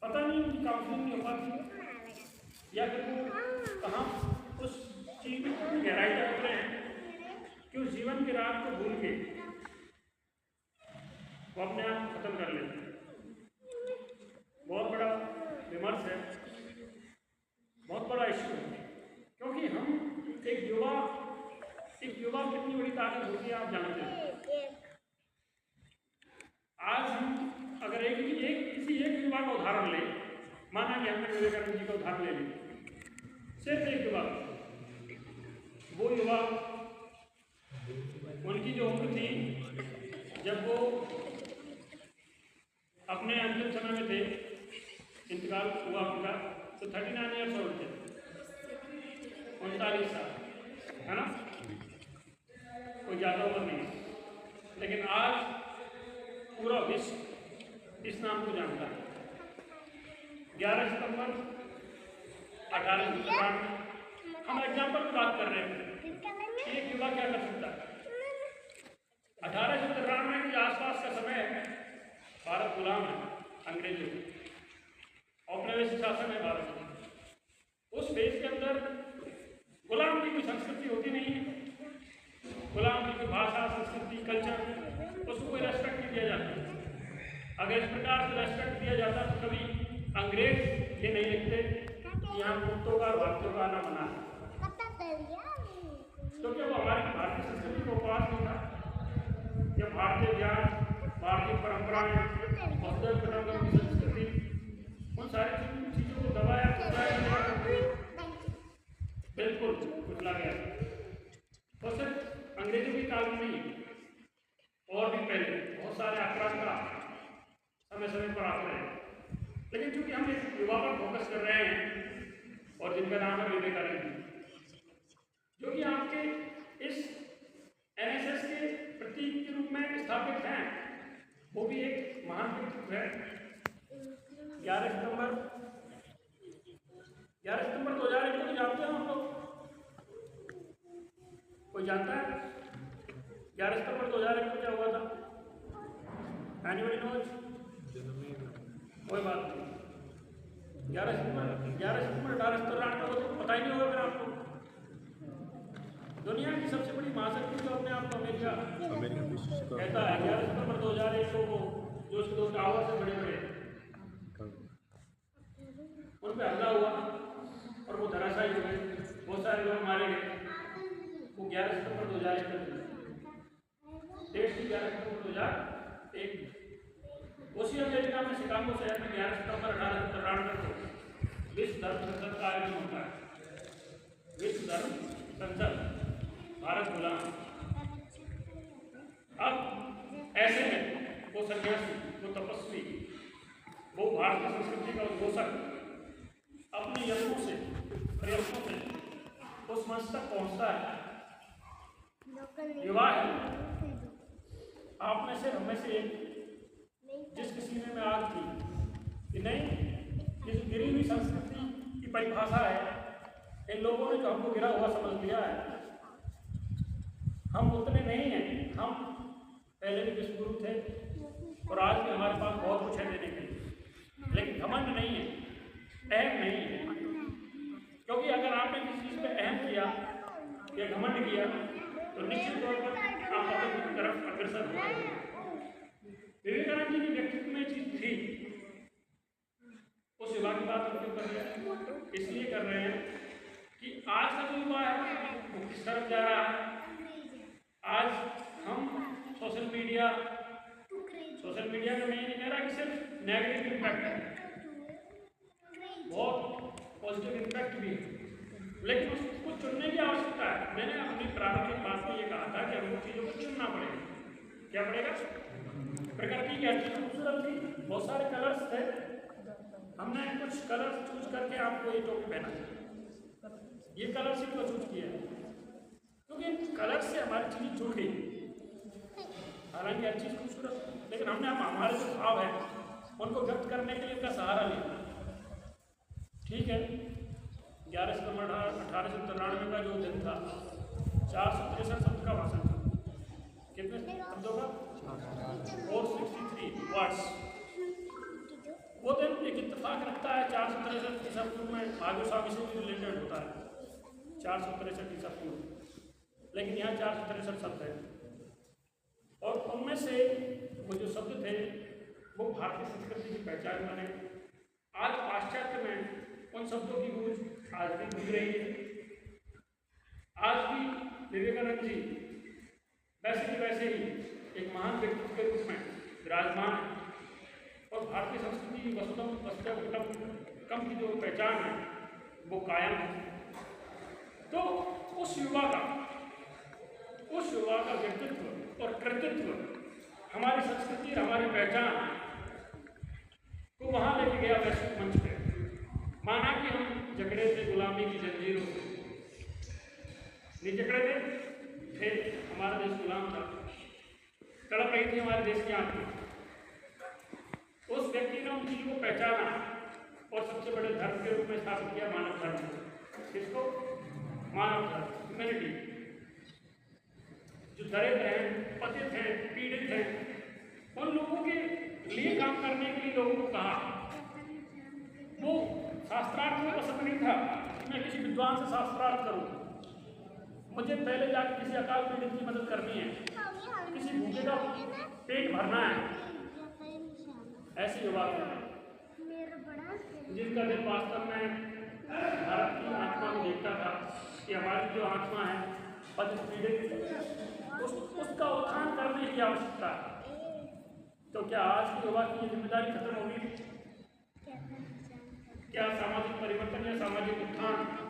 पता नहीं उनकी काउंसलिंग नहीं हो पाती या फिर वो कहाँ उस चीज की गहराई तक उतरे हैं कि उस जीवन के राह को भूल के वो अपने आप खत्म कर लेते हैं। बहुत बड़ा विमर्श है, बहुत बड़ा इश्यू है, क्योंकि हम एक युवा कितनी बड़ी ताकत होती है आप जानते हैं। आज हम अगर किसी एक युवा का उदाहरण लें, माना कि हमने विवेकानंद जी का उदाहरण ले लिया, सिर्फ एक युवा, वो युवा उनकी जो उम्र थी जब वो अपने अंतिम समय में थे, इंतकाल हुआ उनका, तो 39 ईयर्स ओल्ड थे, 39 साल, है ना, कोई ज़्यादा उम्र नहीं। लेकिन आज पूरा विश्व इस नाम को जानता है। 11 सितंबर 1893 हम एग्जाम्पल की बात कर रहे हैं, एक युवा क्या कर सकता है। 1893 के आसपास का समय है, भारत गुलाम है अंग्रेजों को, औपनिवेशिक शासन है भारत में। उस देश के अंदर गुलाम की कोई संस्कृति होती नहीं है, गुलाम की कोई भाषा, संस्कृति, कल्चर, उसको कोई रेस्पेक्ट नहीं दिया जाता। अगर इस प्रकार से रेस्पेक्ट दिया जाता तो कभी अंग्रेज ये नहीं लिखते कि यहाँ कुत्तों का भारतीयों का आना बना है, क्योंकि वो हमारी भारतीय संस्कृति को पास नहीं था। जब भारतीय ज्ञान, भारतीय परंपराएं, बौद्ध धर्म की संस्कृति, उन सारी चीज़ों को दबाया बिल्कुल कुचला गया। तो सिर्फ अंग्रेजों के काल में नहीं, और भी पहले बहुत सारे आक्रांता समय समय पर आते रहे। लेकिन चूंकि हम इस युवा पर फोकस कर रहे हैं और जिनका नाम है विवेकानंद, जो कि आपके इस एनएसएस के प्रतीक के रूप में स्थापित हैं, वो भी एक महान व्यक्तित्व है। 11 सितंबर 2001 को जानते हैं हम लोग, कोई जानता है 11 सितंबर 2001 को क्या हुआ था? Anybody knows? कोई बात नहीं। 11 सितंबर 1893 को तो पता ही नहीं होगा फिर आपको। दुनिया की सबसे बड़ी महाशक्ति जो अपने आप को अमेरिका कहता है, 11 सितंबर 2001 को वो जो उसके 2 टावर से बड़े उन पर हमला हुआ और वो धराशायी हो गए, बहुत सारे लोग मारे गए। वो 11 सितंबर 2001 को डेट थी, 11 सितंबर 2001। उसी अमेरिका में शिकागो शहर में 11 सितंबर 1893 को विश्व धर्म संसद का आयोजन होता है। विश्व धर्म संसद, भारत गुलाम। अब ऐसे में वो सन्यासी, वो तपस्वी, वो भारतीय संस्कृति का उद्घोषक अपने यत्नों से, प्रयत्नों से उस मंच तक पहुंचता है। युवा है, आप में से, हम में से एक, जिसके सीने में आग थी कि नहीं, जिस गिरी हुई संस्कृति की परिभाषा है, इन लोगों ने जो हमको गिरा हुआ समझ लिया है, हम उतने नहीं हैं। हम पहले भी विश्वगुरु थे और आज भी हमारे पास बहुत कुछ है देने के लिए, लेकिन घमंड नहीं है, अहम नहीं है। क्योंकि अगर आपने किसी चीज़ पे अहम किया या घमंड किया तो निश्चित तौर पर आप पतन की तरफ अग्रसर हो। विवेकानंद जी की व्यक्तित्व में चीज थी, उस युवा की बात हम क्यों कर रहे हैं? इसलिए कर रहे हैं कि आज का जो युवा है वो किस तरफ जा रहा है। आज हम सोशल मीडिया का मैं नहीं कह रहा कि सिर्फ नेगेटिव इम्पैक्ट है, बहुत पॉजिटिव इम्पैक्ट भी है, लेकिन उसको चुनने की आवश्यकता है। मैंने अपनी प्रारंभिक बात में ये कहा था कि हमको चीज़ों को चुनना पड़ेगा। क्या पड़ेगा? प्रकृति की अच्छी खूबसूरत थी, बहुत सारे कलर्स थे, हमने कुछ कलर्स चूज करके आपको ये टोपी पहना, ये कलर से क्यों चूज किया? क्योंकि कलर से हमारी चीज़ जुड़ गई। हालांकि हर चीज़ खूबसूरत, लेकिन हमने हमारे जो भाव है उनको व्यक्त करने के लिए उनका सहारा लिया। ठीक है, 11 सितंबर 1893 का जो दिन था, 463 शब्द का भाषण था। कितने शब्दों का? 463 वर्ड्स। वो दिन एक इत्तेफाक आगे स्वामी से रिलेटेड होता है 463 शब्द, लेकिन यहाँ 463 शब्द है और उनमें से वो जो शब्द थे वो भारतीय संस्कृति की पहचान बने। आज पाश्चात्य में उन शब्दों की गूंज आज भी गूंज रही है। आज भी विवेकानंद जी वैसे ही एक महान व्यक्तित्व के रूप में विराजमान है और भारतीय संस्कृति की वस्तुतम की जो पहचान है वो कायम है। तो उस युवा का व्यक्तित्व और कृतित्व हमारी संस्कृति और हमारी पहचान को वहाँ लेके गया वैश्विक मंच पे। माना कि हम जकड़े थे गुलामी की जंजीरों से, नहीं जकड़े थे हमारा देश गुलाम था, तड़प रही थी हमारे देश की आंखें। उस व्यक्ति ने उन चीज़ों को पहचाना और सबसे बड़े धर्म के रूप में स्थापित किया मानव धर्म। किसको? मानव धर्म, ह्यूमैनिटी। जो दरिद्र हैं, पतित हैं, पीड़ित हैं, उन लोगों के लिए काम करने के लिए लोगों को कहा। वो शास्त्रार्थ में पसंद नहीं था कि मैं किसी विद्वान से शास्त्रार्थ करूं, मुझे पहले जाकर किसी अकाल पीड़ित की मदद करनी है, किसी भूखे का पेट भरना है। ऐसे युवा जिनका दिल वास्तव में भारत की आत्मा को देखता था कि हमारी जो आत्मा है पतित पीड़ित, उसका उत्थान करने की आवश्यकता है। तो क्या आज की युवा की जिम्मेदारी खत्म होगी? क्या सामाजिक परिवर्तन या सामाजिक उत्थान